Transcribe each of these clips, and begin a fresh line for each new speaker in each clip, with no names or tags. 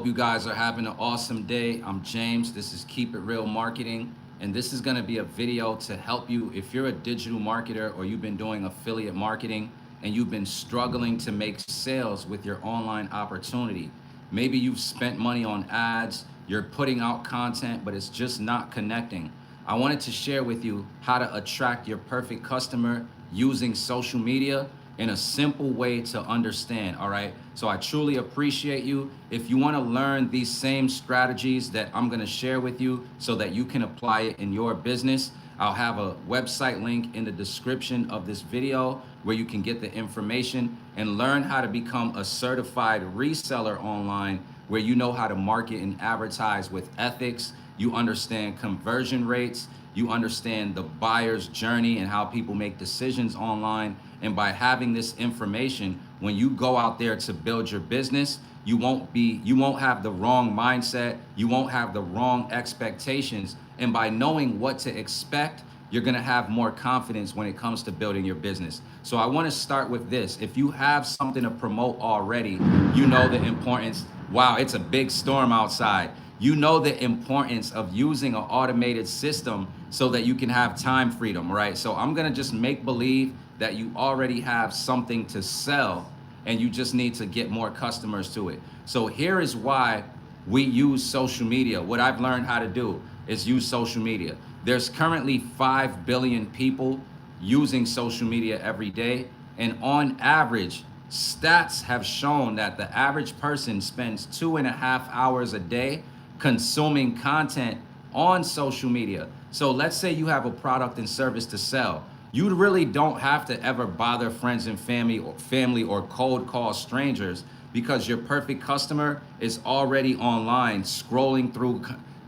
you guys are having an awesome day. I'm James. This is Keep It Real Marketing. And this is going to be a video to help you if you're a digital marketer or you've been doing affiliate marketing and you've been struggling to make sales with your online opportunity. Maybe you've spent money on ads, you're putting out content, but it's just not connecting. I wanted to share with you how to attract your perfect customer using social media in a simple way to understand. All right. So I truly appreciate you. If you want to learn these same strategies that I'm going to share with you so that you can apply it in your business, I'll have a website link in the description of this video where you can get the information and learn how to become a certified reseller online, where you know how to market and advertise with ethics. You understand conversion rates. You understand the buyer's journey and how people make decisions online. And by having this information, when you go out there to build your business, you won't have the wrong mindset. You won't have the wrong expectations. And by knowing what to expect, you're going to have more confidence when it comes to building your business. So I want to start with this. If you have something to promote already, you know the importance. Wow, it's a big storm outside. You know the importance of using an automated system so that you can have time freedom, right? So I'm going to just make believe that you already have something to sell and you just need to get more customers to it. So here is why we use social media. What I've learned how to do is use social media. There's currently 5 billion people using social media every day. And on average, stats have shown that the average person spends 2.5 hours a day consuming content on social media. So let's say you have a product and service to sell. You really don't have to ever bother friends and family or cold call strangers, because your perfect customer is already online scrolling through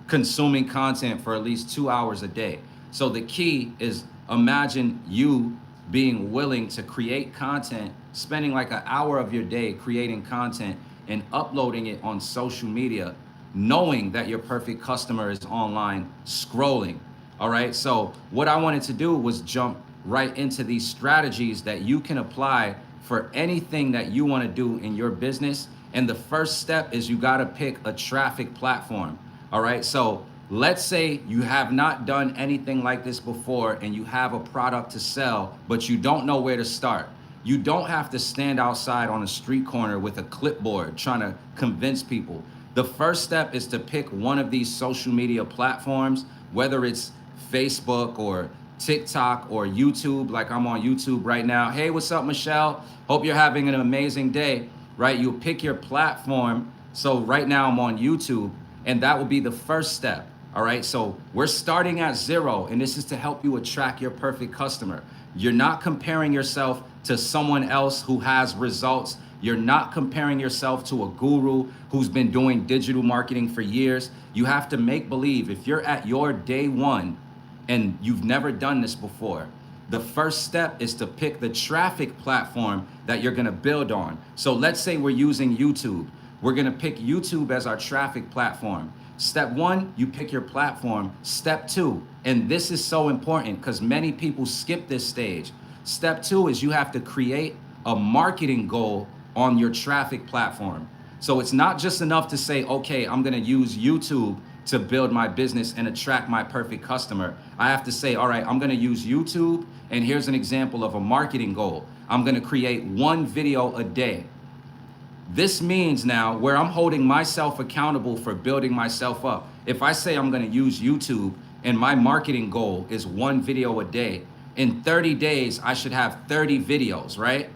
consuming content for at least 2 hours a day. So the key is, imagine you being willing to create content, spending like an hour of your day creating content and uploading it on social media, knowing that your perfect customer is online scrolling. All right. So what I wanted to do was jump right into these strategies that you can apply for anything that you want to do in your business. And the first step is you got to pick a traffic platform. All right. So let's say you have not done anything like this before and you have a product to sell, but you don't know where to start. You don't have to stand outside on a street corner with a clipboard trying to convince people. The first step is to pick one of these social media platforms, whether it's Facebook or TikTok or YouTube, like I'm on YouTube right now. Hey, what's up, Michelle? Hope you're having an amazing day, right? You pick your platform. So right now I'm on YouTube, and that will be the first step. All right. So we're starting at zero, and this is to help you attract your perfect customer. You're not comparing yourself to someone else who has results. You're not comparing yourself to a guru who's been doing digital marketing for years. You have to make believe. If you're at your day one and you've never done this before, the first step is to pick the traffic platform that you're going to build on. So let's say we're using YouTube. We're going to pick YouTube as our traffic platform. Step one, you pick your platform. Step two, and this is so important because many people skip this stage. Step two is you have to create a marketing goal on your traffic platform. So it's not just enough to say, okay, I'm going to use YouTube to build my business and attract my perfect customer. I have to say, all right, I'm going to use YouTube. And here's an example of a marketing goal. I'm going to create one video a day. This means now where I'm holding myself accountable for building myself up. If I say I'm going to use YouTube and my marketing goal is one video a day, in 30 days, I should have 30 videos, right?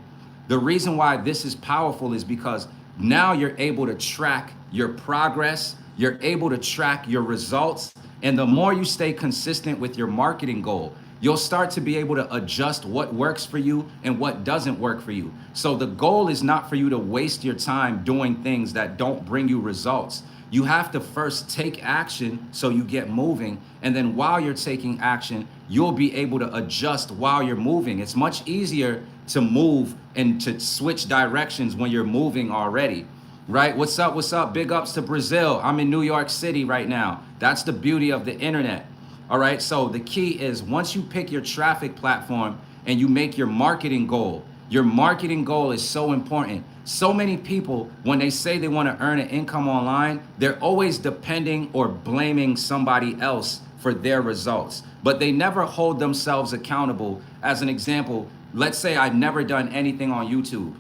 The reason why this is powerful is because now you're able to track your progress. You're able to track your results. And the more you stay consistent with your marketing goal, you'll start to be able to adjust what works for you and what doesn't work for you. So the goal is not for you to waste your time doing things that don't bring you results. You have to first take action so you get moving. And then while you're taking action, you'll be able to adjust while you're moving. It's much easier to move and to switch directions when you're moving already, right? What's up? What's up? Big ups to Brazil. I'm in New York City right now. That's the beauty of the internet. All right. So the key is once you pick your traffic platform and you make your marketing goal, Your marketing goal is so important. So many people, when they say they want to earn an income online, they're always depending or blaming somebody else for their results, but they never hold themselves accountable. As an example, let's say I've never done anything on YouTube.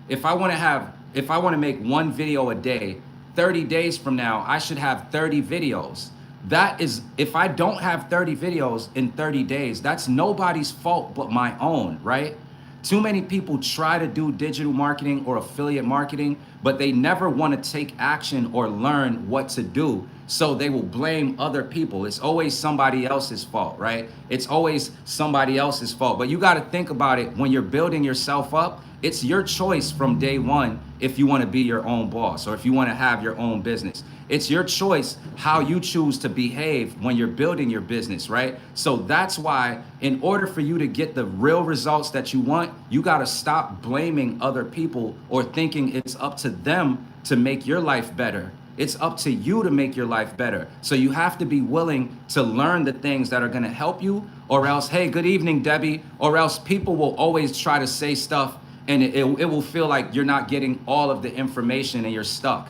If I want to make one video a day, 30 days from now, I should have 30 videos. That is, if I don't have 30 videos in 30 days, that's nobody's fault but my own, right? Too many people try to do digital marketing or affiliate marketing, but they never want to take action or learn what to do. So they will blame other people. It's always somebody else's fault, right? It's always somebody else's fault. But you got to think about it when you're building yourself up. It's your choice from day one if you want to be your own boss or if you want to have your own business. It's your choice how you choose to behave when you're building your business, right? So that's why in order for you to get the real results that you want, you got to stop blaming other people or thinking it's up to them to make your life better. It's up to you to make your life better. So you have to be willing to learn the things that are going to help you, or else, hey, good evening, Debbie, or else people will always try to say stuff and it will feel like you're not getting all of the information and you're stuck,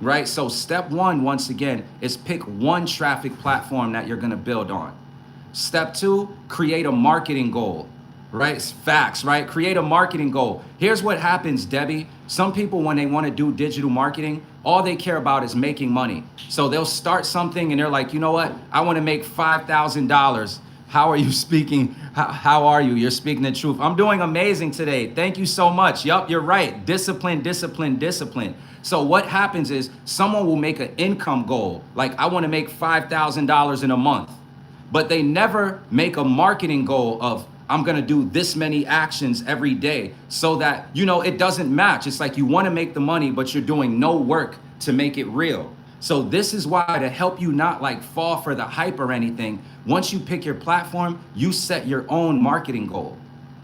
right? So step one, once again, is pick one traffic platform that you're going to build on. Step two, create a marketing goal, right? It's facts, right? Create a marketing goal. Here's what happens, Debbie. Some people, when they want to do digital marketing, all they care about is making money. So they'll start something and they're like, you know what? I want to make $5,000. How are you speaking? How are you? You're speaking the truth. I'm doing amazing today. Thank you so much. Yup, you're right. Discipline, discipline, discipline. So what happens is someone will make an income goal. Like, I want to make $5,000 in a month, but they never make a marketing goal of, I'm going to do this many actions every day, so that, you know, it doesn't match. It's like you want to make the money, but you're doing no work to make it real. So this is why, to help you not like fall for the hype or anything, once you pick your platform, you set your own marketing goal.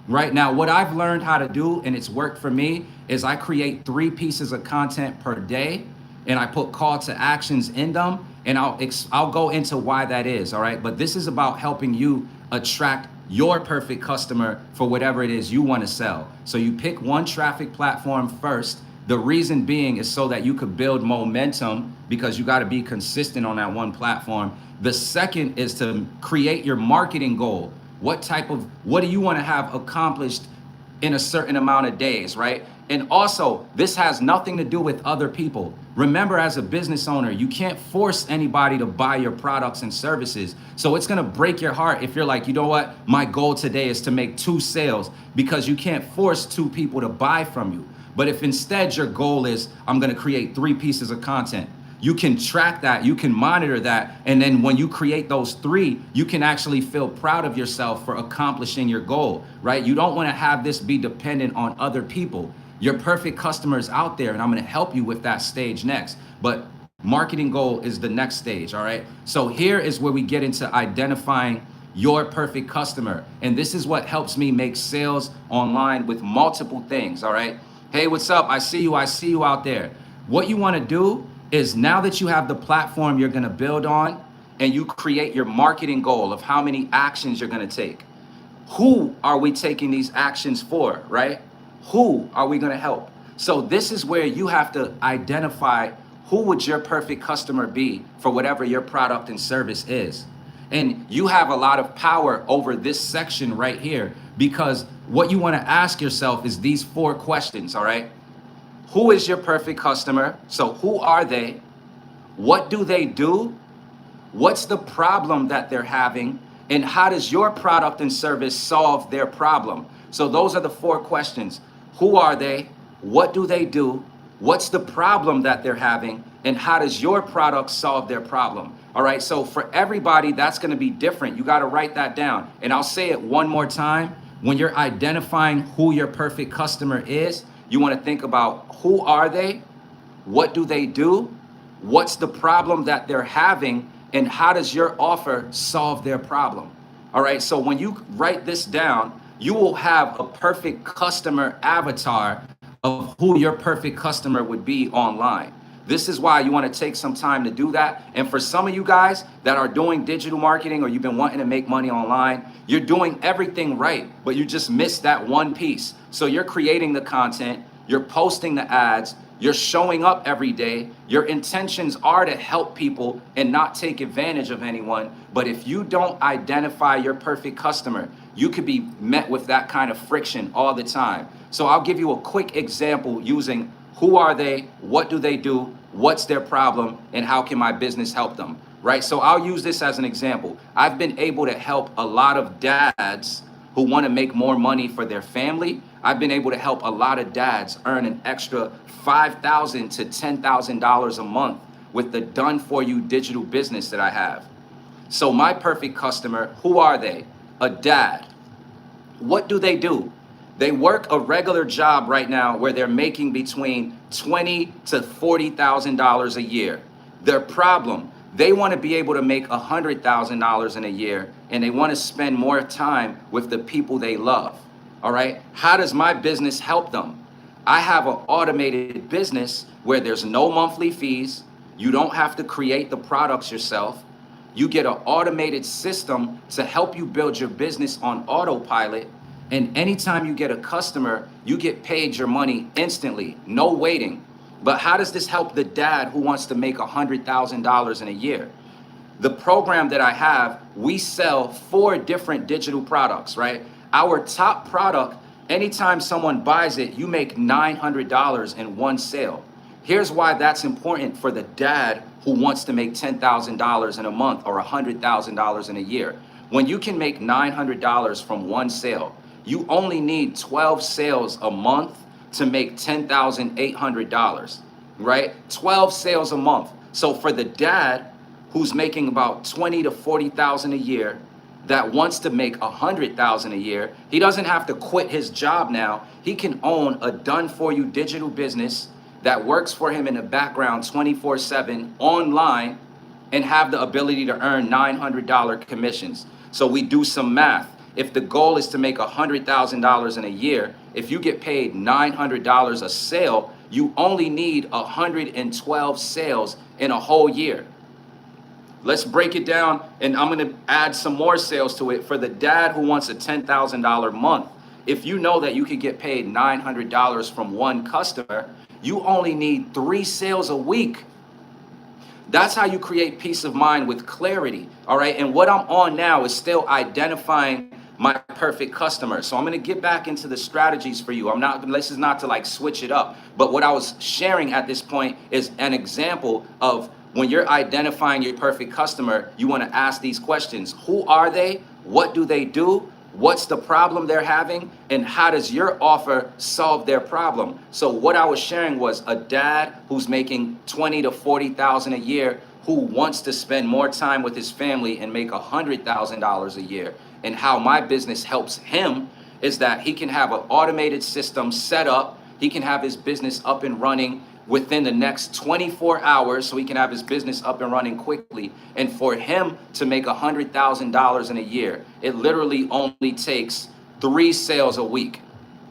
Right now, what I've learned how to do, and it's worked for me, is I create 3 pieces of content per day, and I put call to actions in them, and I'll go into why that is, all right? But this is about helping you attract your perfect customer for whatever it is you want to sell. So you pick one traffic platform first. The reason being is so that you could build momentum, because you got to be consistent on that one platform. The second is to create your marketing goal. What do you want to have accomplished in a certain amount of days, right? And also, this has nothing to do with other people. Remember, as a business owner, you can't force anybody to buy your products and services. So it's going to break your heart if you're like, you know what? My goal today is to make 2 sales, because you can't force 2 people to buy from you. But if instead your goal is, I'm going to create 3 pieces of content, you can track that, you can monitor that. And then when you create those 3, you can actually feel proud of yourself for accomplishing your goal, right? You don't want to have this be dependent on other people. Your perfect customer is out there, and I'm going to help you with that stage next. But marketing goal is the next stage, all right? So here is where we get into identifying your perfect customer. And this is what helps me make sales online with multiple things, all right? Hey, what's up? I see you out there. What you want to do is, now that you have the platform you're going to build on, and you create your marketing goal of how many actions you're going to take, who are we taking these actions for, right? Who are we going to help? So this is where you have to identify who would your perfect customer be for whatever your product and service is. And you have a lot of power over this section right here, because what you want to ask yourself is these 4 questions, all right? Who is your perfect customer? So who are they? What do they do? What's the problem that they're having? And how does your product and service solve their problem? So those are the 4 questions. Who are they? What do they do? What's the problem that they're having? And how does your product solve their problem? All right, so for everybody, that's going to be different. You got to write that down. And I'll say it one more time. When you're identifying who your perfect customer is, you want to think about, who are they? What do they do? What's the problem that they're having? And how does your offer solve their problem? All right, so when you write this down, you will have a perfect customer avatar of who your perfect customer would be online. This is why you want to take some time to do that. And for some of you guys that are doing digital marketing or you've been wanting to make money online, you're doing everything right, but you just missed that one piece. So you're creating the content, you're posting the ads, you're showing up every day. Your intentions are to help people and not take advantage of anyone. But if you don't identify your perfect customer, you could be met with that kind of friction all the time. So I'll give you a quick example using who are they, what do they do, what's their problem, and how can my business help them, right? So I'll use this as an example. I've been able to help a lot of dads who want to make more money for their family. I've been able to help a lot of dads earn an extra $5,000 to $10,000 a month with the done for you digital business that I have. So my perfect customer, who are they? A dad. What do they do? They work a regular job right now where they're making between $20,000 to $40,000 a year. Their problem, they want to be able to make $100,000 in a year, and they want to spend more time with the people they love. All right. How does my business help them? I have an automated business where there's no monthly fees. You don't have to create the products yourself. You get an automated system to help you build your business on autopilot. And anytime you get a customer, you get paid your money instantly, no waiting. But how does this help the dad who wants to make $100,000 in a year? The program that I have, we sell 4 different digital products, right? Our top product, anytime someone buys it, you make $900 in one sale. Here's why that's important for the dad who wants to make $10,000 in a month or $100,000 in a year. When you can make $900 from one sale, you only need 12 sales a month to make $10,800, right? 12 sales a month. So for the dad who's making about $20,000 to $40,000 a year, that wants to make $100,000 a year, he doesn't have to quit his job now. He can own a done for you digital business that works for him in the background 24/7 online and have the ability to earn $900 commissions. So we do some math. If the goal is to make $100,000 in a year, if you get paid $900 a sale, you only need 112 sales in a whole year. Let's break it down, and I'm going to add some more sales to it for the dad who wants a $10,000 month. If you know that you could get paid $900 from one customer, you only need 3 sales a week. That's how you create peace of mind with clarity. All right. And what I'm on now is still identifying my perfect customer. So I'm going to get back into the strategies for you. This is not to like switch it up, but what I was sharing at this point is an example of when you're identifying your perfect customer, you want to ask these questions. Who are they? What do they do? What's the problem they're having? And how does your offer solve their problem? So what I was sharing was a dad who's making $20,000 to $40,000 a year who wants to spend more time with his family and make $100,000 a year. And how my business helps him is that he can have an automated system set up. He can have his business up and running within the next 24 hours, so he can have his business up and running quickly. And for him to make $100,000 in a year, it literally only takes 3 sales a week.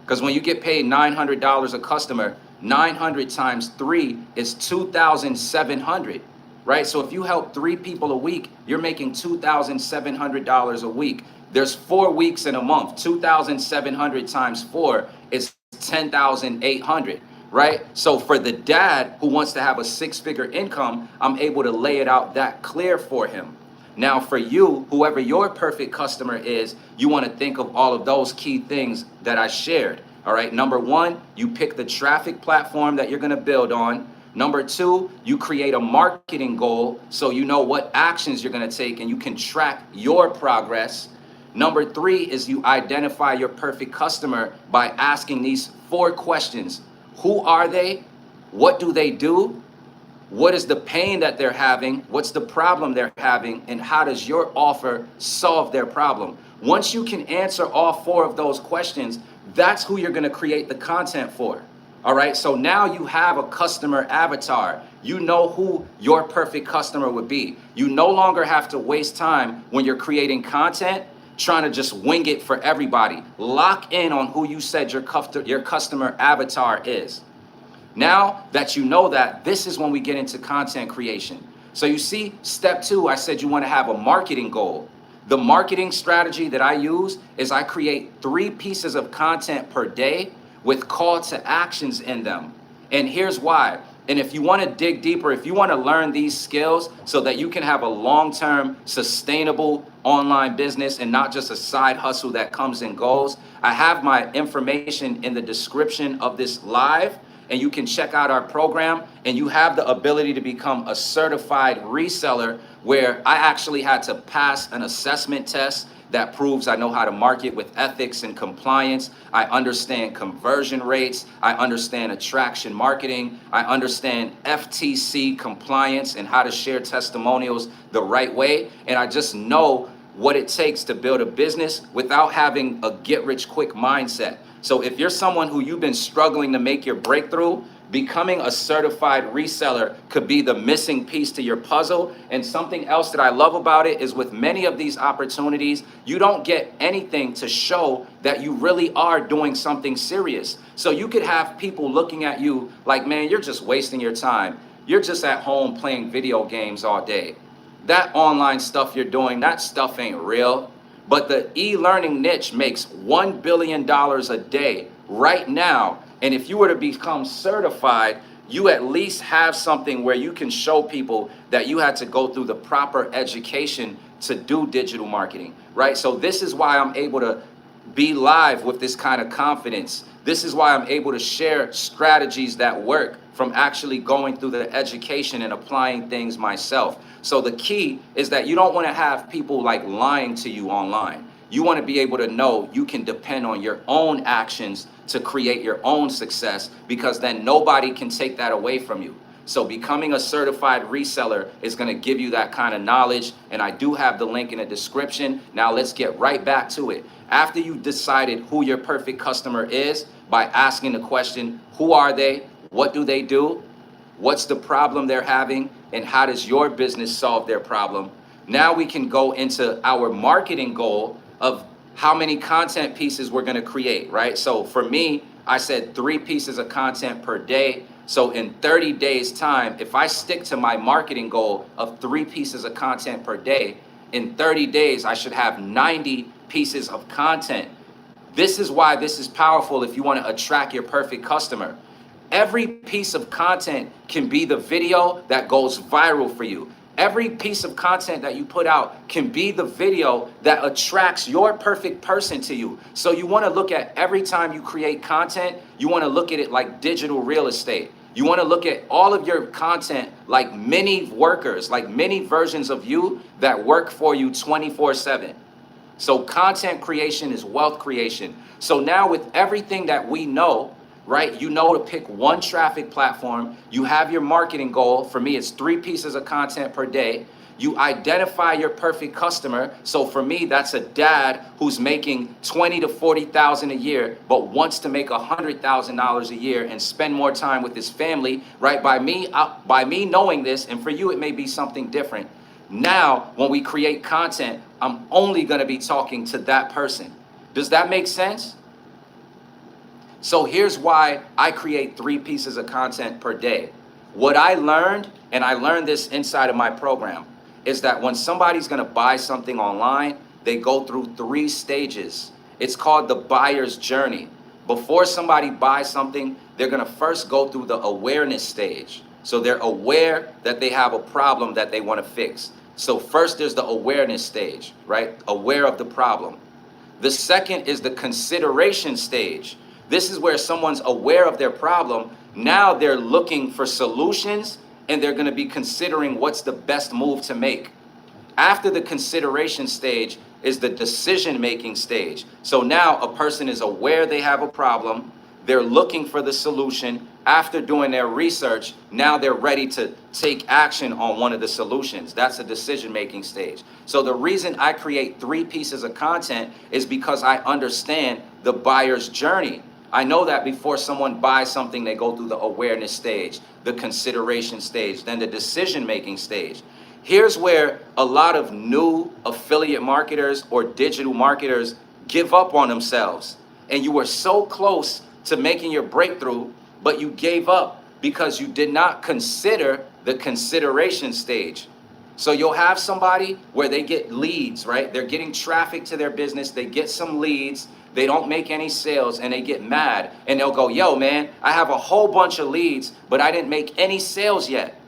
Because when you get paid $900 a customer, 900 times 3 is 2,700, right? So if you help 3 people a week, you're making $2,700 a week. There's 4 weeks in a month. 2,700 times 4 is 10,800. Right? So for the dad who wants to have a 6-figure income, I'm able to lay it out that clear for him. Now for you, whoever your perfect customer is, you want to think of all of those key things that I shared. All right. Number 1, you pick the traffic platform that you're going to build on. Number 2, you create a marketing goal so you know what actions you're going to take and you can track your progress. Number 3 is you identify your perfect customer by asking these 4 questions. Who are they? What do they do? What is the pain that they're having? What's the problem they're having? And how does your offer solve their problem? Once you can answer all 4 of those questions, that's who you're going to create the content for. All right. So now you have a customer avatar. You know who your perfect customer would be. You no longer have to waste time when you're creating content trying to just wing it for everybody. Lock in on who you said your customer avatar is. Now that you know that, this is when we get into content creation. So you see, step 2, I said you want to have a marketing goal. The marketing strategy that I use is I create 3 pieces of content per day with call to actions in them. And here's why. And if you want to dig deeper, if you want to learn these skills so that you can have a long-term sustainable online business and not just a side hustle that comes and goes, I have my information in the description of this live, and you can check out our program, and you have the ability to become a certified reseller, where I actually had to pass an assessment test that proves I know how to market with ethics and compliance. I understand conversion rates. I understand attraction marketing. I understand FTC compliance and how to share testimonials the right way. And I just know what it takes to build a business without having a get-rich-quick mindset. So if you're someone who you've been struggling to make your breakthrough, becoming a certified reseller could be the missing piece to your puzzle. And something else that I love about it is with many of these opportunities, you don't get anything to show that you really are doing something serious. So you could have people looking at you like, man, you're just wasting your time. You're just at home playing video games all day. That online stuff you're doing, that stuff ain't real. But the e-learning niche makes $1 billion a day right now. And if you were to become certified, you at least have something where you can show people that you had to go through the proper education to do digital marketing, right? So this is why I'm able to be live with this kind of confidence. This is why I'm able to share strategies that work from actually going through the education and applying things myself. So the key is that you don't want to have people like lying to you online. You want to be able to know you can depend on your own actions to create your own success, because then nobody can take that away from you. So becoming a certified reseller is going to give you that kind of knowledge. And I do have the link in the description. Now let's get right back to it. After you've decided who your perfect customer is by asking the question, who are they? What do they do? What's the problem they're having? And how does your business solve their problem? Now we can go into our marketing goal of how many content pieces we're going to create, right? So for me, I said 3 pieces of content per day. So in 30 days time, if I stick to my marketing goal of 3 pieces of content per day, in 30 days, I should have 90 pieces of content. This is why this is powerful if you want to attract your perfect customer. Every piece of content can be the video that goes viral for you. Every piece of content that you put out can be the video that attracts your perfect person to you. So you want to look at every time you create content, you want to look at it like digital real estate. You want to look at all of your content like mini workers, like mini versions of you that work for you 24/7. So content creation is wealth creation. So now with everything that we know, right? You know to pick one traffic platform. You have your marketing goal. For me, it's 3 pieces of content per day. You identify your perfect customer. So for me, that's a dad who's making $20,000 to $40,000 a year, but wants to make $100,000 a year and spend more time with his family, right? By me knowing this, and for you, it may be something different. Now, when we create content, I'm only going to be talking to that person. Does that make sense? So here's why I create 3 pieces of content per day. What I learned, and I learned this inside of my program, is that when somebody's gonna buy something online, they go through 3 stages. It's called the buyer's journey. Before somebody buys something, they're gonna first go through the awareness stage. So they're aware that they have a problem that they wanna fix. So first there's the awareness stage, right? Aware of the problem. The second is the consideration stage. This is where someone's aware of their problem. Now they're looking for solutions, and they're going to be considering what's the best move to make. After the consideration stage is the decision-making stage. So now a person is aware they have a problem. They're looking for the solution. After doing their research, now they're ready to take action on one of the solutions. That's a decision-making stage. So the reason I create 3 pieces of content is because I understand the buyer's journey. I know that before someone buys something, they go through the awareness stage, the consideration stage, then the decision-making stage. Here's where a lot of new affiliate marketers or digital marketers give up on themselves. And you were so close to making your breakthrough, but you gave up because you did not consider the consideration stage. So you'll have somebody where they get leads, right? They're getting traffic to their business. They get some leads. They don't make any sales and they get mad and they'll go, yo, man, I have a whole bunch of leads, but I didn't make any sales yet.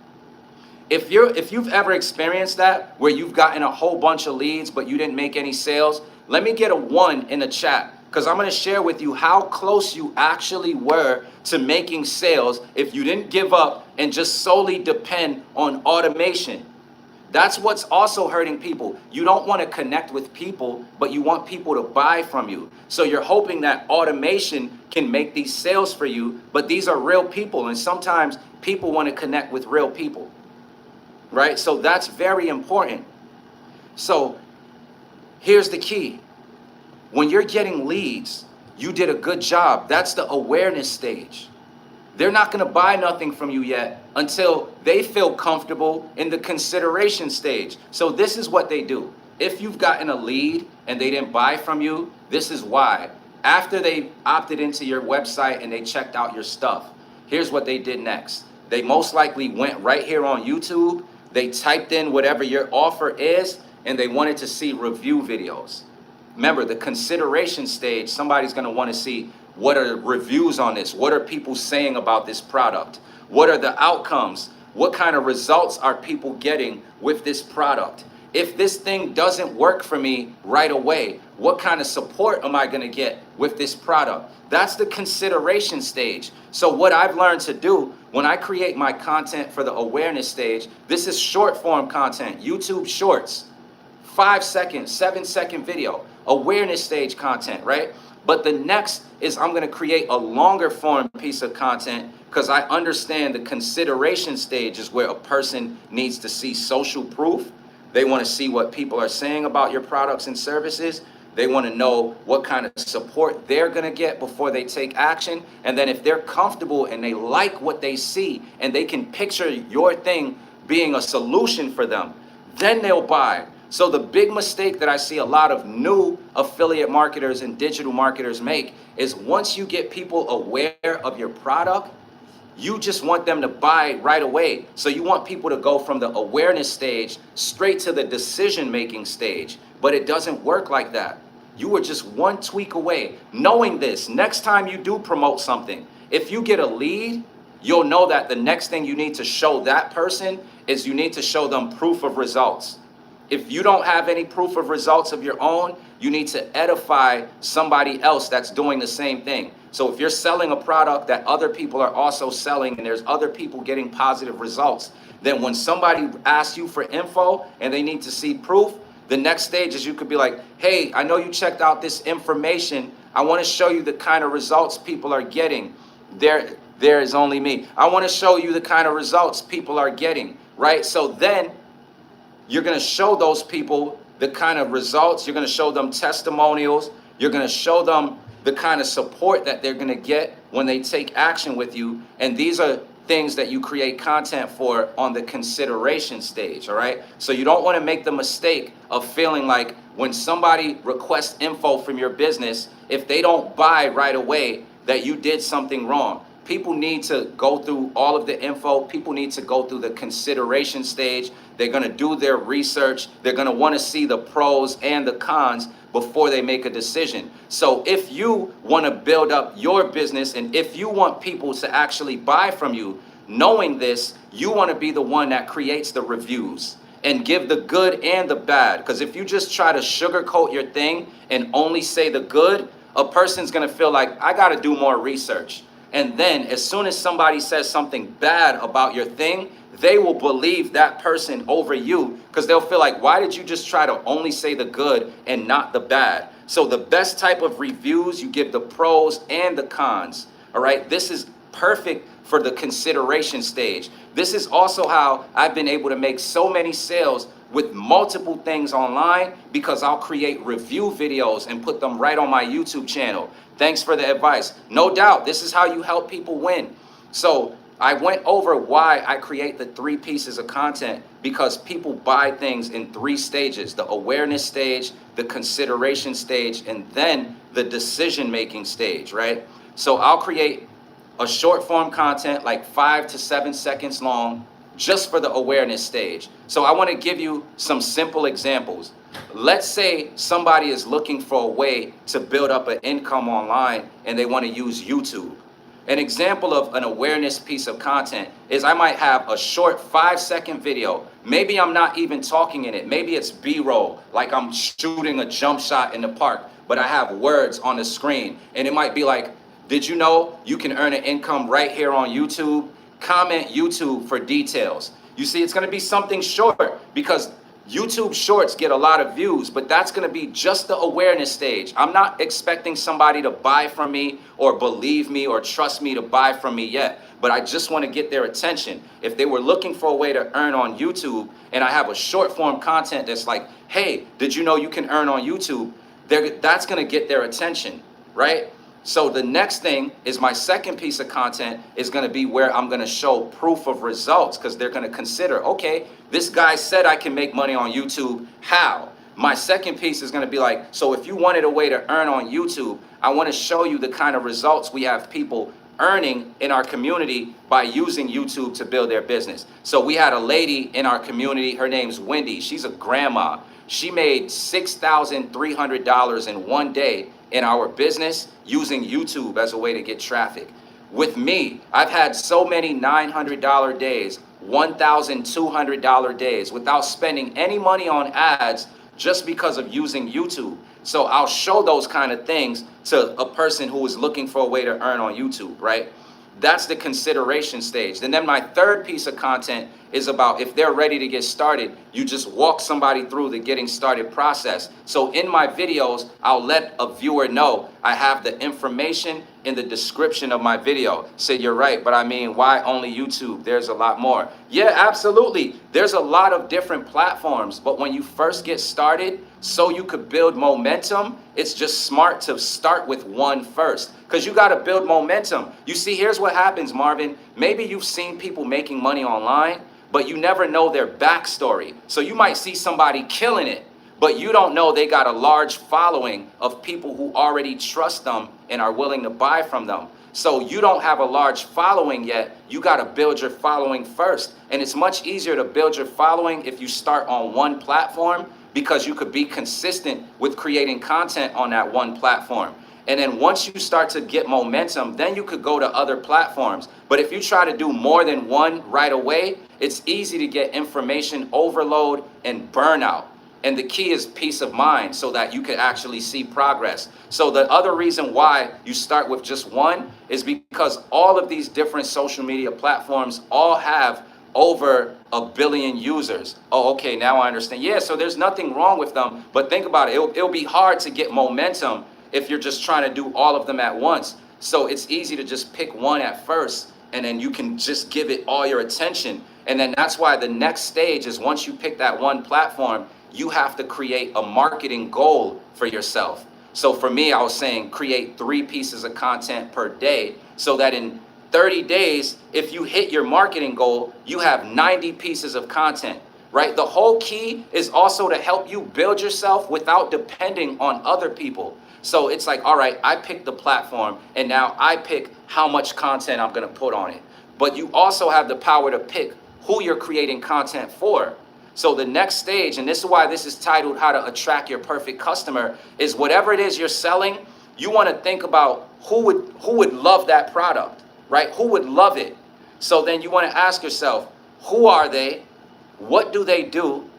If you've ever experienced that, where you've gotten a whole bunch of leads, but you didn't make any sales, let me get a 1 in the chat, because I'm going to share with you how close you actually were to making sales if you didn't give up and just solely depend on automation. That's what's also hurting people. You don't want to connect with people, but you want people to buy from you. So you're hoping that automation can make these sales for you, but these are real people. And sometimes people want to connect with real people, right? So that's very important. So here's the key. When you're getting leads, you did a good job. That's the awareness stage. They're not going to buy nothing from you yet until they feel comfortable in the consideration stage. So this is what they do. If you've gotten a lead and they didn't buy from you, this is why. After they opted into your website and they checked out your stuff, here's what they did next. They most likely went right here on YouTube. They typed in whatever your offer is and they wanted to see review videos. Remember, the consideration stage, somebody's going to want to see, what are the reviews on this? What are people saying about this product? What are the outcomes? What kind of results are people getting with this product? If this thing doesn't work for me right away, what kind of support am I going to get with this product? That's the consideration stage. So what I've learned to do when I create my content for the awareness stage, this is short form content, YouTube Shorts, 5-second, 7-second video, awareness stage content, right? But the next is I'm going to create a longer form piece of content because I understand the consideration stage is where a person needs to see social proof. They want to see what people are saying about your products and services. They want to know what kind of support they're going to get before they take action. And then if they're comfortable and they like what they see and they can picture your thing being a solution for them, then they'll buy. So the big mistake that I see a lot of new affiliate marketers and digital marketers make is once you get people aware of your product, you just want them to buy right away. So you want people to go from the awareness stage straight to the decision-making stage. But it doesn't work like that. You were just one tweak away. Knowing this, next time you do promote something, if you get a lead, you'll know that the next thing you need to show that person is you need to show them proof of results. If you don't have any proof of results of your own, you need to edify somebody else that's doing the same thing. So if you're selling a product that other people are also selling and there's other people getting positive results, then when somebody asks you for info and they need to see proof, the next stage is you could be like, hey, I know you checked out this information. I want to show you the kind of results people are getting. There is only me. I want to show you the kind of results people are getting, right? So then you're going to show those people the kind of results. You're going to show them testimonials. You're going to show them the kind of support that they're going to get when they take action with you. And these are things that you create content for on the consideration stage, all right? So you don't want to make the mistake of feeling like when somebody requests info from your business, if they don't buy right away, that you did something wrong. People need to go through all of the info. People need to go through the consideration stage. They're going to do their research. They're going to want to see the pros and the cons before they make a decision. So if you want to build up your business and if you want people to actually buy from you, knowing this, you want to be the one that creates the reviews and give the good and the bad. Because if you just try to sugarcoat your thing and only say the good, a person's going to feel like, I got to do more research. And then as soon as somebody says something bad about your thing, they will believe that person over you because they'll feel like, why did you just try to only say the good and not the bad? So the best type of reviews, you give the pros and the cons. All right. This is perfect for the consideration stage. This is also how I've been able to make so many sales with multiple things online because I'll create review videos and put them right on my YouTube channel. Thanks for the advice. No doubt, this is how you help people win. So I went over why I create the 3 pieces of content because people buy things in 3 stages: the awareness stage, the consideration stage, and then the decision-making stage, right? So I'll create a short form content like 5 to 7 seconds long just for the awareness stage. So I want to give you some simple examples. Let's say somebody is looking for a way to build up an income online and they want to use YouTube. An example of an awareness piece of content is I might have a short 5 second video. Maybe I'm not even talking in it. Maybe it's B-roll, like I'm shooting a jump shot in the park, but I have words on the screen. And it might be like, did you know you can earn an income right here on YouTube? Comment YouTube for details. You see, it's gonna be something short because YouTube shorts get a lot of views, but that's gonna be just the awareness stage. I'm not expecting somebody to buy from me or believe me or trust me to buy from me yet, but I just wanna get their attention. If they were looking for a way to earn on YouTube and I have a short form content that's like, hey, did you know you can earn on YouTube? That's gonna get their attention, right? So the next thing is my second piece of content is going to be where I'm going to show proof of results because they're going to consider, okay, this guy said I can make money on YouTube. How? My second piece is going to be like, so if you wanted a way to earn on YouTube, I want to show you the kind of results we have people earning in our community by using YouTube to build their business. So we had a lady in our community, her name's Wendy. She's a grandma. She made $6,300 in one day in our business using YouTube as a way to get traffic. With me, I've had so many $900 days, $1,200 days without spending any money on ads just because of using YouTube. So I'll show those kind of things to a person who is looking for a way to earn on YouTube, right? That's the consideration stage. And then my third piece of content is about if they're ready to get started, you just walk somebody through the getting started process. So in my videos, I'll let a viewer know I have the information in the description of my video. Say, you're right, but I mean, why only YouTube? There's a lot more. Yeah, absolutely. There's a lot of different platforms, but when you first get started, so you could build momentum, it's just smart to start with one first because you got to build momentum. You see, here's what happens, Marvin. Maybe you've seen people making money online, but you never know their backstory. So you might see somebody killing it, but you don't know they got a large following of people who already trust them and are willing to buy from them. So you don't have a large following yet. You got to build your following first. And it's much easier to build your following if you start on one platform because you could be consistent with creating content on that one platform. And then once you start to get momentum, then you could go to other platforms. But if you try to do more than one right away, it's easy to get information overload and burnout. And the key is peace of mind so that you can actually see progress. So the other reason why you start with just one is because all of these different social media platforms all have over 1 billion users. Oh, okay, now I understand. Yeah, so there's nothing wrong with them, but think about it. It'll be hard to get momentum if you're just trying to do all of them at once. So it's easy to just pick one at first, and then you can just give it all your attention. And then that's why the next stage is once you pick that one platform, you have to create a marketing goal for yourself. So for me, I was saying create 3 pieces of content per day so that in 30 days, if you hit your marketing goal, you have 90 pieces of content, right? The whole key is also to help you build yourself without depending on other people. So it's like, all right, I picked the platform and now I pick how much content I'm gonna put on it. But you also have the power to pick who you're creating content for. So the next stage, and this is why this is titled How to Attract Your Perfect Customer, is whatever it is you're selling, you want to think about who would love that product, right? Who would love it? So then you want to ask yourself, who are they? What do they do?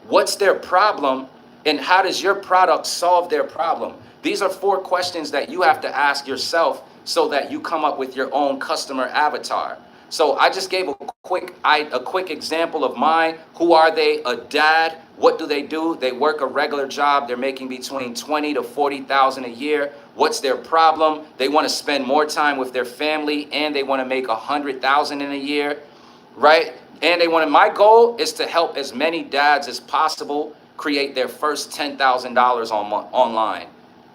What's their problem? And how does your product solve their problem? These are 4 questions that you have to ask yourself so that you come up with your own customer avatar. So I just gave a quick example of mine. Who are they? A dad. What do? They work a regular job. They're making between 20 to 40,000 a year. What's their problem? They want to spend more time with their family and they want to make 100,000 in a year, right? And my goal is to help as many dads as possible create their first $10,000 online.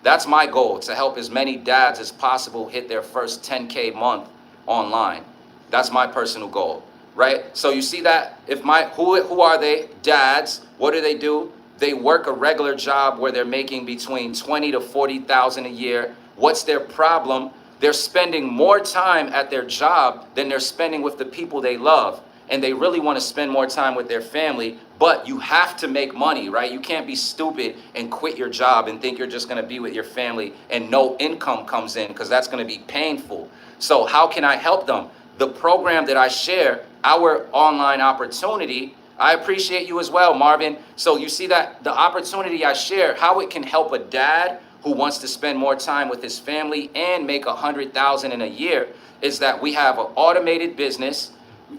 That's my goal, to help as many dads as possible hit their first 10K month online. That's my personal goal, right? So you see that who are they? Dads. What do? They work a regular job where they're making between 20 to 40,000 a year. What's their problem? they're spending more time at their job than they're spending with the people they love. And they really want to spend more time with their family, but you have to make money, right? You can't be stupid and quit your job and think you're just going to be with your family and no income comes in, because that's going to be painful. So how can I help them? The program that I share, our online opportunity, I appreciate you as well, Marvin. So you see that the opportunity I share, how it can help a dad who wants to spend more time with his family and make $100,000 in a year, is that we have an automated business.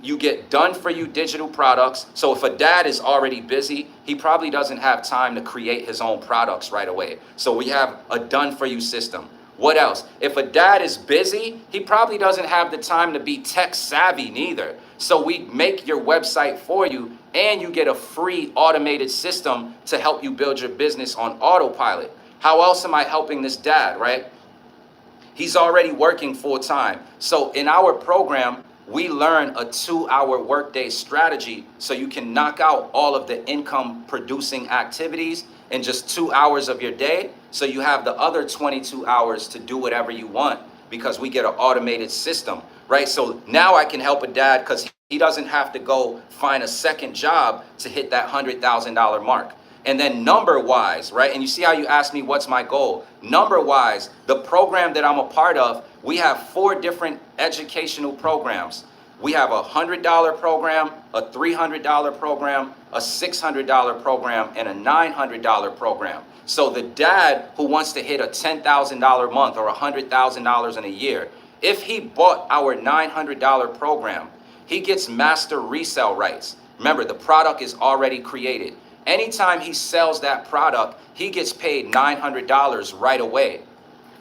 You get done for you digital products. So if a dad is already busy, he probably doesn't have time to create his own products right away. So we have a done for you system. What else? If a dad is busy, he probably doesn't have the time to be tech savvy neither. So we make your website for you, and you get a free automated system to help you build your business on autopilot. How else am I helping this dad, right? He's already working full time. So in our program, we learn a 2-hour workday strategy so you can knock out all of the income producing activities in just 2 hours of your day. So you have the other 22 hours to do whatever you want, because we get an automated system, right? So now I can help a dad because he doesn't have to go find a second job to hit that $100,000 mark. And then number wise, right? And you see how you asked me, what's my goal? Number wise, the program that I'm a part of, we have 4 different educational programs. We have a $100 program, a $300 program, a $600 program, and a $900 program. So the dad who wants to hit a $10,000 month or $100,000 in a year, if he bought our $900 program, he gets master resale rights. Remember, the product is already created. Anytime he sells that product, he gets paid $900 right away.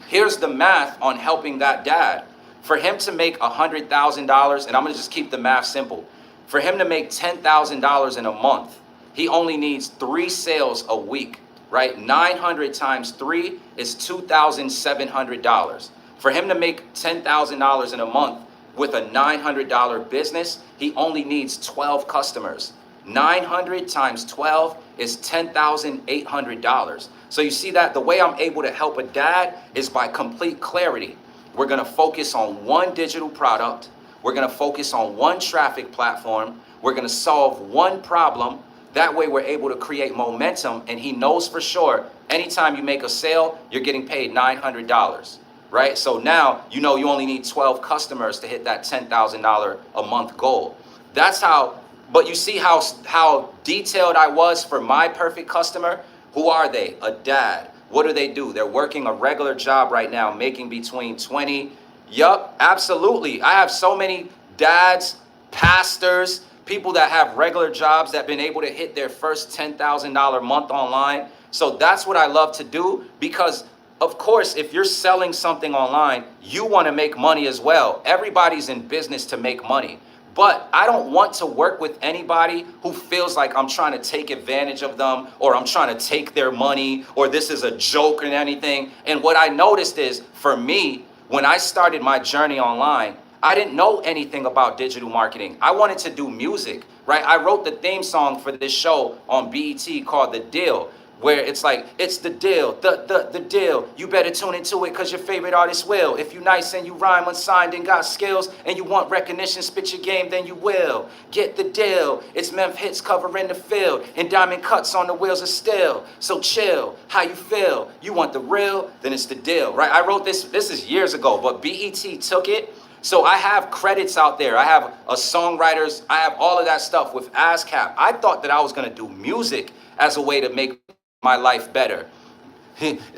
Here's the math on helping that dad. For him to make $100,000, and I'm gonna just keep the math simple. For him to make $10,000 in a month, he only needs 3 sales a week, right? 900 times 3 is $2,700. For him to make $10,000 in a month with a $900 business, he only needs 12 customers. 900 times 12 is $10,800. So you see that the way I'm able to help a dad is by complete clarity. We're gonna focus on one digital product. We're gonna focus on one traffic platform. We're gonna solve one problem. That way we're able to create momentum, and he knows for sure anytime you make a sale, you're getting paid $900, right? So now you know you only need 12 customers to hit that $10,000 a month goal. That's how. But you see how detailed I was for my perfect customer? Who are they? A dad. What do? They're working a regular job right now, making between 20. Yup, absolutely. I have so many dads, pastors, people that have regular jobs that have been able to hit their first $10,000 month online. So that's what I love to do, because of course, if you're selling something online, you want to make money as well. Everybody's in business to make money. But I don't want to work with anybody who feels like I'm trying to take advantage of them, or I'm trying to take their money, or this is a joke or anything. And what I noticed is, for me, when I started my journey online, I didn't know anything about digital marketing. I wanted to do music, right? I wrote the theme song for this show on BET called The Deal, where it's like, it's the deal, the deal. You better tune into it because your favorite artist will. If you nice and you rhyme unsigned and got skills and you want recognition, spit your game, then you will. Get the deal. It's Memphis hits covering the field and diamond cuts on the wheels of steel. So chill, how you feel? You want the real? Then it's the deal, right? I wrote this is years ago, but BET took it. So I have credits out there. I have a songwriters. I have all of that stuff with ASCAP. I thought that I was going to do music as a way to make my life better.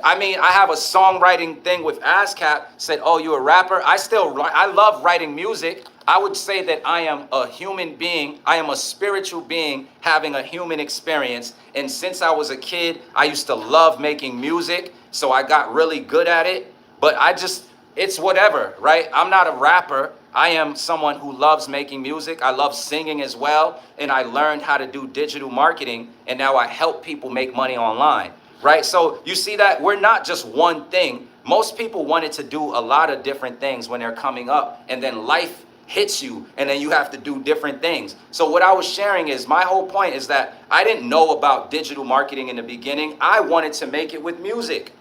I mean, I have a songwriting thing with ASCAP. Said, oh, you a rapper? I love writing music. I would say that I am a human being. I am a spiritual being having a human experience. And since I was a kid, I used to love making music. So I got really good at it. But it's whatever, right? I'm not a rapper. I am someone who loves making music. I love singing as well. And I learned how to do digital marketing. And now I help people make money online, right? So you see that we're not just one thing. Most people wanted to do a lot of different things when they're coming up. And then life hits you and then you have to do different things. So what I was sharing is, my whole point is that I didn't know about digital marketing in the beginning. I wanted to make it with music.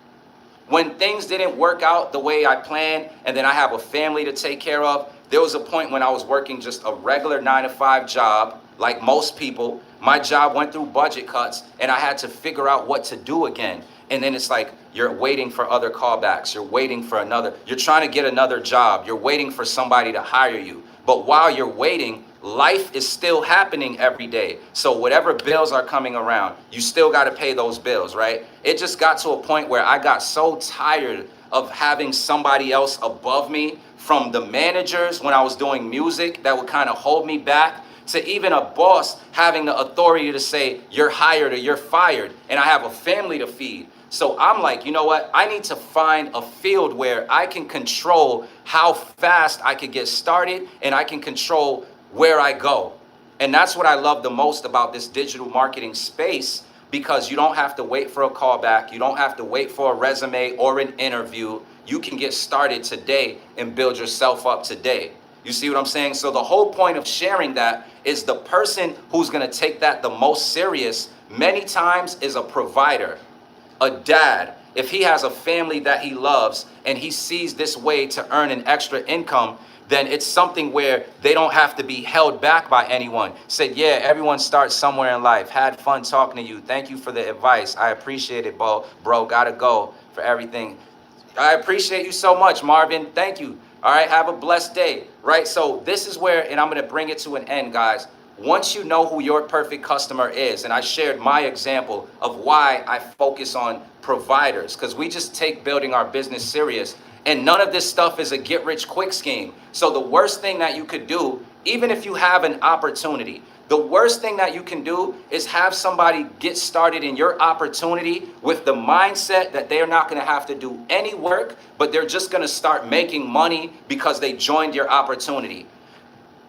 When things didn't work out the way I planned, and then I have a family to take care of, there was a point when I was working just a regular 9 to 5 job, like most people. My job went through budget cuts, and I had to figure out what to do again. And then it's like you're waiting for other callbacks. You're waiting for another. You're trying to get another job. You're waiting for somebody to hire you. But while you're waiting, life is still happening every day. So whatever bills are coming around, you still got to pay those bills, right? It just got to a point where I got so tired of having somebody else above me, from the managers when I was doing music that would kind of hold me back, to even a boss having the authority to say, you're hired or you're fired, and I have a family to feed. So I'm like, you know what? I need to find a field where I can control how fast I could get started, and I can control where I go. And that's what I love the most about this digital marketing space, because you don't have to wait for a callback. You don't have to wait for a resume or an interview. You can get started today and build yourself up today. You see what I'm saying? So the whole point of sharing that is the person who's going to take that the most serious many times is a provider, a dad. If he has a family that he loves and he sees this way to earn an extra income, then it's something where they don't have to be held back by anyone. Said, yeah, everyone starts somewhere in life. Had fun talking to you. Thank you for the advice. I appreciate it, bro. Gotta go for everything. I appreciate you so much, Marvin. Thank you. All right, have a blessed day, right? So this is where, and I'm gonna bring it to an end, guys. Once you know who your perfect customer is, and I shared my example of why I focus on providers, because we just take building our business serious, and none of this stuff is a get-rich-quick scheme. So the worst thing that you could do, even if you have an opportunity, the worst thing that you can do is have somebody get started in your opportunity with the mindset that they're not going to have to do any work, but they're just going to start making money because they joined your opportunity.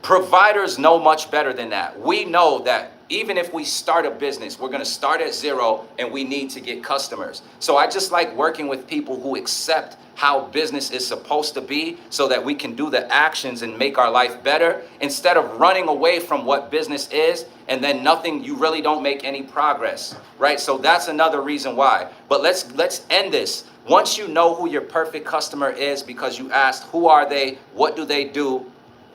Providers know much better than that. We know that even if we start a business, we're going to start at zero and we need to get customers. So I just like working with people who accept how business is supposed to be, so that we can do the actions and make our life better, instead of running away from what business is and then nothing, you really don't make any progress, right? So that's another reason why. But let's end this. Once you know who your perfect customer is, because you asked who are they, what do they do,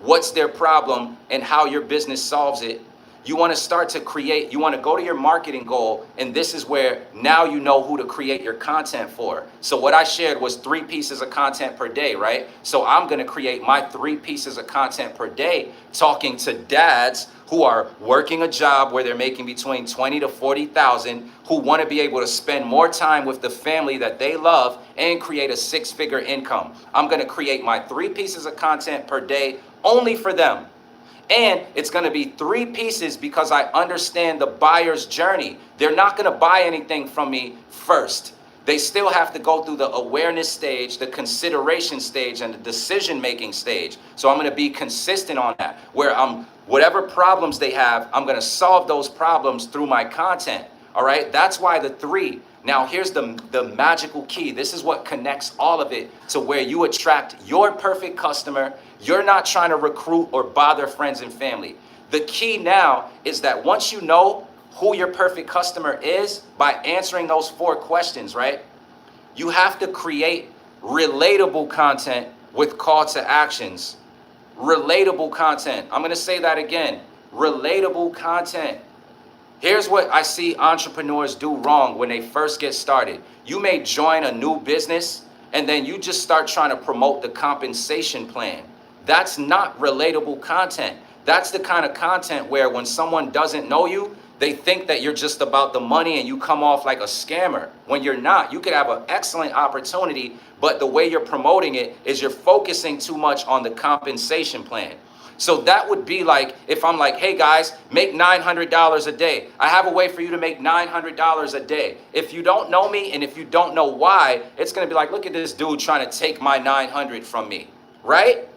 what's their problem, and how your business solves it, you want to start to create, you want to go to your marketing goal, and this is where now you know who to create your content for. So what I shared was 3 pieces of content per day, right? So I'm going to create my 3 pieces of content per day, talking to dads who are working a job where they're making between 20 to 40,000, who want to be able to spend more time with the family that they love and create a 6-figure income. I'm going to create my 3 pieces of content per day only for them. And it's going to be 3 pieces because I understand the buyer's journey. They're not going to buy anything from me first. They still have to go through the awareness stage, the consideration stage, and the decision-making stage. So I'm going to be consistent on that, where whatever problems they have, I'm going to solve those problems through my content. All right? That's why the 3. Now, here's the magical key. This is what connects all of it to where you attract your perfect customer. You're not trying to recruit or bother friends and family. The key now is that once you know who your perfect customer is, by answering those 4 questions, right? You have to create relatable content with call to actions. Relatable content. I'm going to say that again. Relatable content. Here's what I see entrepreneurs do wrong when they first get started. You may join a new business and then you just start trying to promote the compensation plan. That's not relatable content. That's the kind of content where when someone doesn't know you, they think that you're just about the money and you come off like a scammer when you're not. You could have an excellent opportunity, but the way you're promoting it is you're focusing too much on the compensation plan. So that would be like if I'm like, hey guys, make $900 a day. I have a way for you to make $900 a day. If you don't know me and if you don't know why, it's going to be like, look at this dude trying to take my 900 from me, right?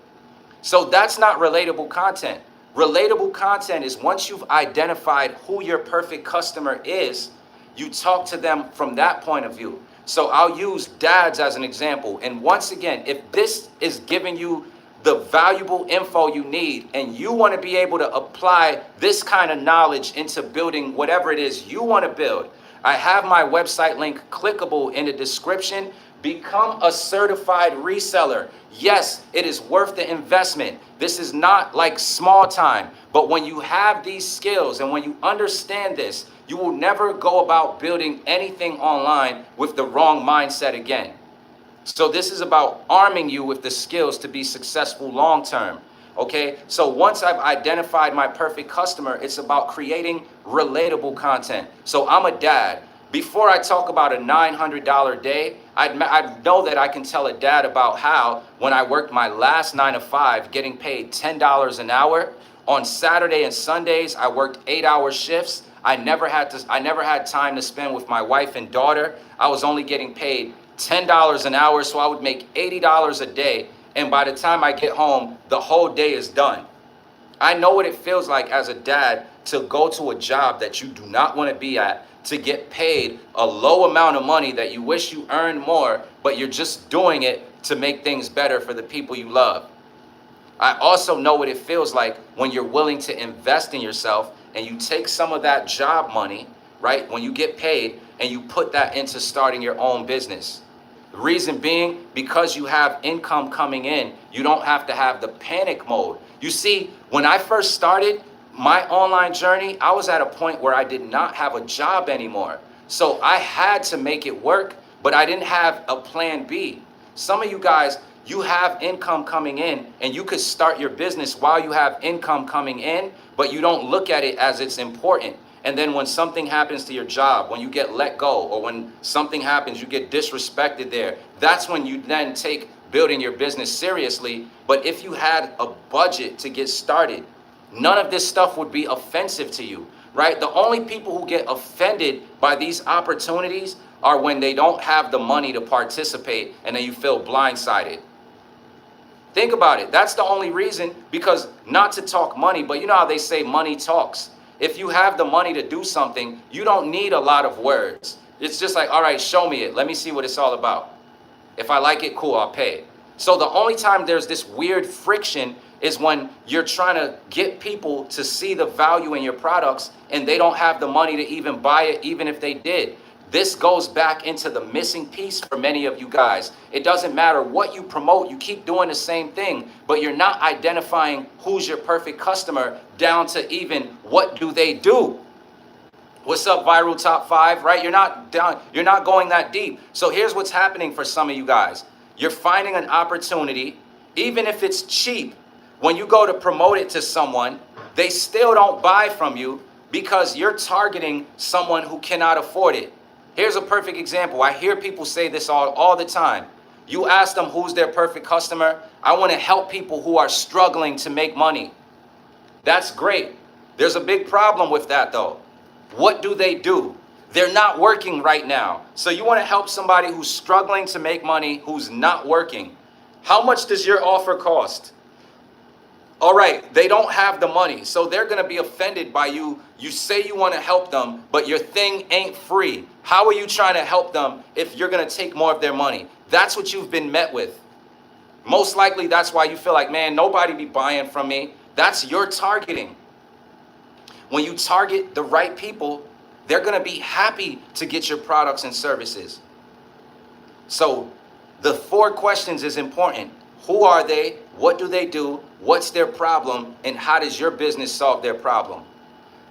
So that's not relatable content. Relatable content is once you've identified who your perfect customer is, you talk to them from that point of view. So I'll use dads as an example. And once again, if this is giving you the valuable info you need and you want to be able to apply this kind of knowledge into building whatever it is you want to build, I have my website link clickable in the description. Become a certified reseller. Yes, it is worth the investment. This is not like small time, but when you have these skills and when you understand this, you will never go about building anything online with the wrong mindset again. So this is about arming you with the skills to be successful long term. Okay, so once I've identified my perfect customer, it's about creating relatable content. So I'm a dad. Before I talk about a $900 day, I know that I can tell a dad about how when I worked my last 9 to 5, getting paid $10 an hour, on Saturday and Sundays, I worked 8-hour shifts. I never had time to spend with my wife and daughter. I was only getting paid $10 an hour, so I would make $80 a day. And by the time I get home, the whole day is done. I know what it feels like as a dad to go to a job that you do not want to be at, to get paid a low amount of money that you wish you earned more, but you're just doing it to make things better for the people you love. I also know what it feels like when you're willing to invest in yourself and you take some of that job money, right, when you get paid, and you put that into starting your own business. The reason being, because you have income coming in, you don't have to have the panic mode. You see, when I first started my online journey, I was at a point where I did not have a job anymore. So I had to make it work, but I didn't have a plan B. Some of you guys, you have income coming in and you could start your business while you have income coming in, but you don't look at it as it's important. And then when something happens to your job, when you get let go, or when something happens, you get disrespected there, that's when you then take building your business seriously. But if you had a budget to get started, none of this stuff would be offensive to you, right? The only people who get offended by these opportunities are when they don't have the money to participate and then you feel blindsided. Think about it. That's the only reason, because not to talk money, but you know how they say money talks. If you have the money to do something, you don't need a lot of words. It's just like, all right, show me it. Let me see what it's all about. If I like it, cool, I'll pay. So the only time there's this weird friction is when you're trying to get people to see the value in your products and they don't have the money to even buy it, even if they did. This goes back into the missing piece for many of you guys. It doesn't matter what you promote, you keep doing the same thing, but you're not identifying who's your perfect customer down to even what do they do. What's up, Viral Top 5, right? You're not going that deep. So here's what's happening for some of you guys. You're finding an opportunity, even if it's cheap. When you go to promote it to someone, they still don't buy from you because you're targeting someone who cannot afford it. Here's a perfect example. I hear people say this all the time. You ask them who's their perfect customer. I want to help people who are struggling to make money. That's great. There's a big problem with that though. What do? They're not working right now. So you want to help somebody who's struggling to make money, who's not working. How much does your offer cost? All right, they don't have the money, so they're going to be offended by you. You say you want to help them, but your thing ain't free. How are you trying to help them if you're going to take more of their money? That's what you've been met with. Most likely that's why you feel like, man, nobody be buying from me. That's your targeting. When you target the right people, they're going to be happy to get your products and services. So the 4 questions is important. Who are they? What do they do? What's their problem? And how does your business solve their problem?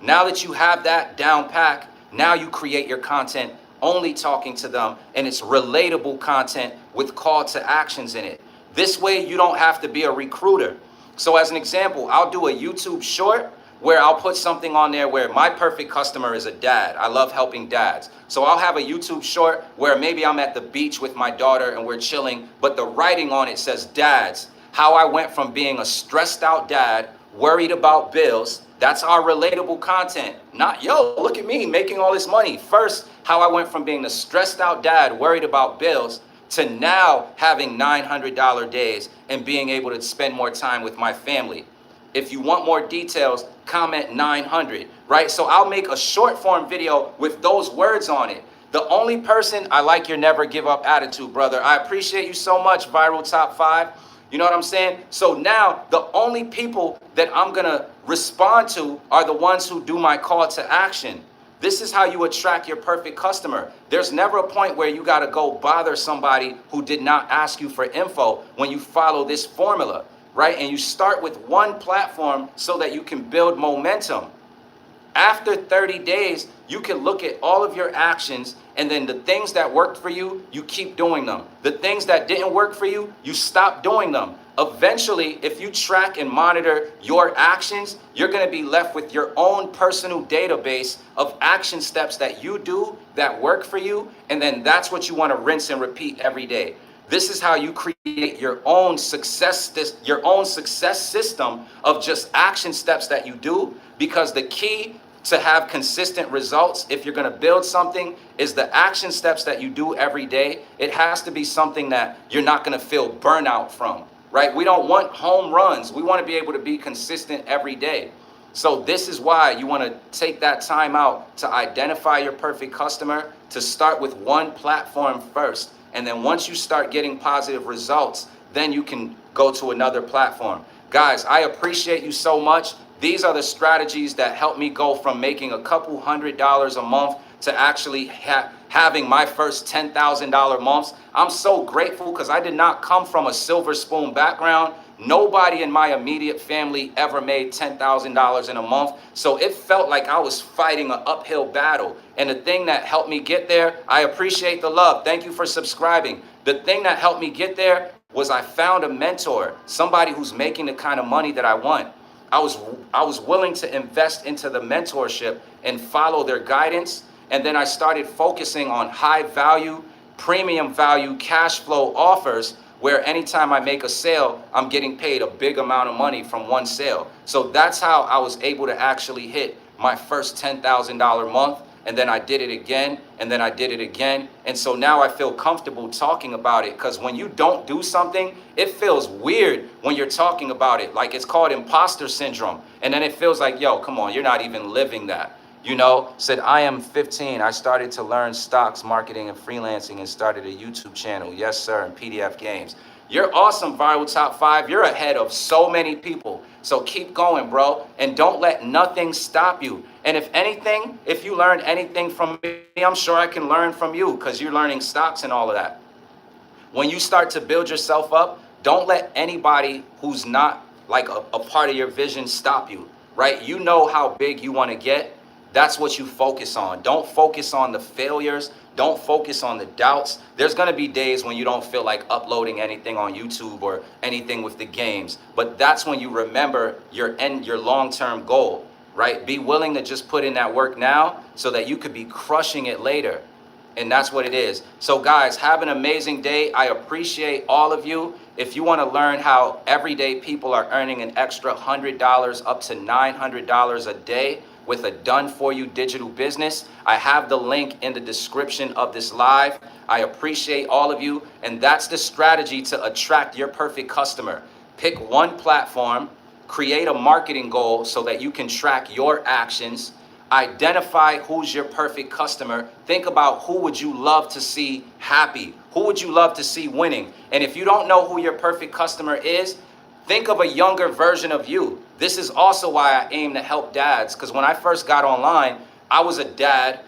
Now that you have that down pat, now you create your content only talking to them, and it's relatable content with call to actions in it. This way you don't have to be a recruiter. So as an example, I'll do a YouTube short where I'll put something on there where my perfect customer is a dad. I love helping dads. So I'll have a YouTube short where maybe I'm at the beach with my daughter and we're chilling, but the writing on it says, dads, how I went from being a stressed out dad, worried about bills. That's our relatable content. Not, yo, look at me making all this money. First, how I went from being a stressed out dad, worried about bills, to now having $900 days and being able to spend more time with my family. If you want more details, comment 900, right? So I'll make a short form video with those words on it. The only person, I like your never give up attitude, brother. I appreciate you so much, Viral Top 5. You know what I'm saying? So now the only people that I'm gonna respond to are the ones who do my call to action. This is how you attract your perfect customer. There's never a point where you got to go bother somebody who did not ask you for info when you follow this formula, right? And you start with one platform so that you can build momentum. After 30 days, you can look at all of your actions, and then the things that worked for you, you keep doing them. The things that didn't work for you, you stop doing them. Eventually, if you track and monitor your actions, you're going to be left with your own personal database of action steps that you do that work for you, and then that's what you want to rinse and repeat every day. This is how you create your own success system of just action steps that you do, because the key to have consistent results, if you're going to build something, is the action steps that you do every day. It has to be something that you're not going to feel burnout from, right? We don't want home runs. We want to be able to be consistent every day. So this is why you want to take that time out to identify your perfect customer, to start with one platform first. And then once you start getting positive results, then you can go to another platform. Guys, I appreciate you so much. These are the strategies that help me go from making a couple $100s a month to actually having my first $10,000 months. I'm so grateful because I did not come from a silver spoon background. Nobody in my immediate family ever made $10,000 in a month. So it felt like I was fighting an uphill battle. And the thing that helped me get there, I appreciate the love. Thank you for subscribing. The thing that helped me get there was I found a mentor, somebody who's making the kind of money that I want. I was willing to invest into the mentorship and follow their guidance. And then I started focusing on high value, premium value cash flow offers, where anytime I make a sale, I'm getting paid a big amount of money from one sale. So that's how I was able to actually hit my first $10,000 month. And then I did it again, and then I did it again. And so now I feel comfortable talking about it, because when you don't do something, it feels weird when you're talking about it. Like, it's called imposter syndrome. And then it feels like, yo, come on, you're not even living that. You know, said, I am 15. I started to learn stocks, marketing, and freelancing, and started a YouTube channel. Yes, sir, and PDF games. You're awesome, Viral Top 5. You're ahead of so many people. So keep going, bro. And don't let nothing stop you. And if anything, if you learn anything from me, I'm sure I can learn from you, because you're learning stocks and all of that. When you start to build yourself up, don't let anybody who's not like a part of your vision stop you, right? You know how big you want to get. That's what you focus on. Don't focus on the failures. Don't focus on the doubts. There's going to be days when you don't feel like uploading anything on YouTube or anything with the games. But that's when you remember your long-term goal, right? Be willing to just put in that work now so that you could be crushing it later. And that's what it is. So guys, have an amazing day. I appreciate all of you. If you want to learn how everyday people are earning an extra $100 up to $900 a day with a done-for-you digital business, I have the link in the description of this live. I appreciate all of you, and that's the strategy to attract your perfect customer. Pick one platform, create a marketing goal so that you can track your actions, identify who's your perfect customer, think about who would you love to see happy, who would you love to see winning, and if you don't know who your perfect customer is, think of a younger version of you. This is also why I aim to help dads, because when I first got online, I was a dad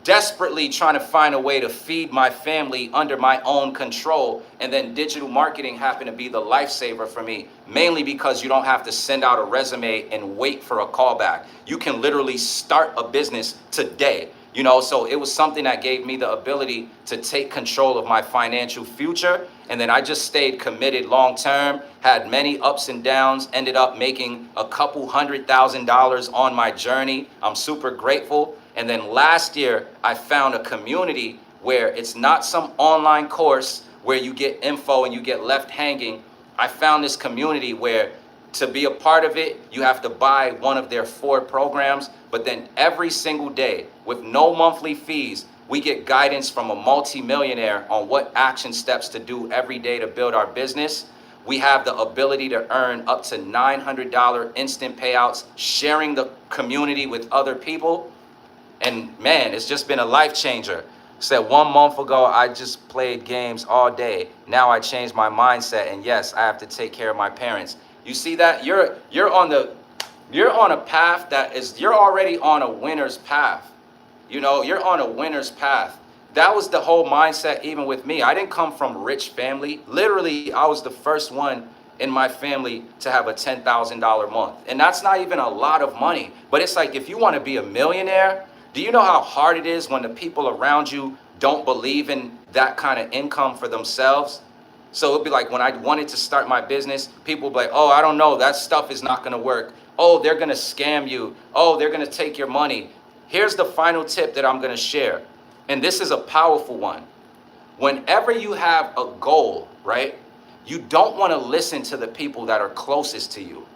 desperately trying to find a way to feed my family under my own control. And then digital marketing happened to be the lifesaver for me, mainly because you don't have to send out a resume and wait for a callback. You can literally start a business today. You know, so it was something that gave me the ability to take control of my financial future. And then I just stayed committed long term, had many ups and downs, ended up making a couple $100,000 on my journey. I'm super grateful. And then last year, I found a community where it's not some online course where you get info and you get left hanging. I found this community where to be a part of it, you have to buy one of their 4 programs, but then every single day with no monthly fees, we get guidance from a multi-millionaire on what action steps to do every day to build our business. We have the ability to earn up to $900 instant payouts, sharing the community with other people. And man, it's just been a life changer. Said 1 month ago, I just played games all day. Now I changed my mindset, and yes, I have to take care of my parents. You see that? You're on a path that is, you're already on a winner's path. You know, you're on a winner's path. That was the whole mindset even with me. I didn't come from rich family. Literally, I was the first one in my family to have a $10,000 month. And that's not even a lot of money. But it's like, if you want to be a millionaire, do you know how hard it is when the people around you don't believe in that kind of income for themselves? So it'd be like when I wanted to start my business, people would be like, oh, I don't know, that stuff is not gonna work. Oh, they're gonna scam you. Oh, they're gonna take your money. Here's the final tip that I'm gonna share. And this is a powerful one. Whenever you have a goal, right, you don't wanna listen to the people that are closest to you.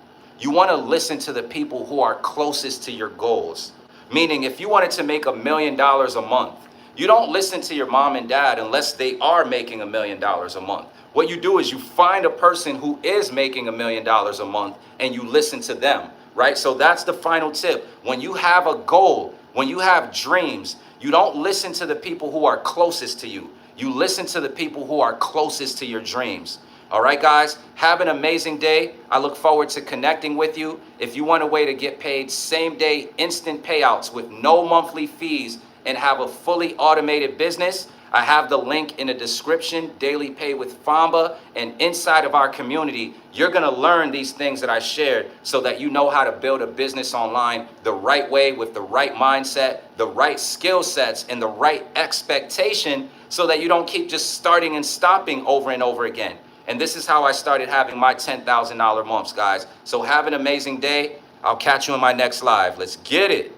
You wanna listen to the people who are closest to your goals. Meaning, if you wanted to make $1 million a month, you don't listen to your mom and dad unless they are making $1 million a month. What you do is you find a person who is making $1 million a month and you listen to them, right? So that's the final tip. When you have a goal, when you have dreams, you don't listen to the people who are closest to you. You listen to the people who are closest to your dreams. All right, guys, have an amazing day. I look forward to connecting with you. If you want a way to get paid same day, instant payouts with no monthly fees and have a fully automated business, I have the link in the description, Daily Pay with Famba. And inside of our community, you're gonna learn these things that I shared so that you know how to build a business online the right way, with the right mindset, the right skill sets, and the right expectation, so that you don't keep just starting and stopping over and over again. And this is how I started having my $10,000 months, guys. So have an amazing day. I'll catch you in my next live. Let's get it.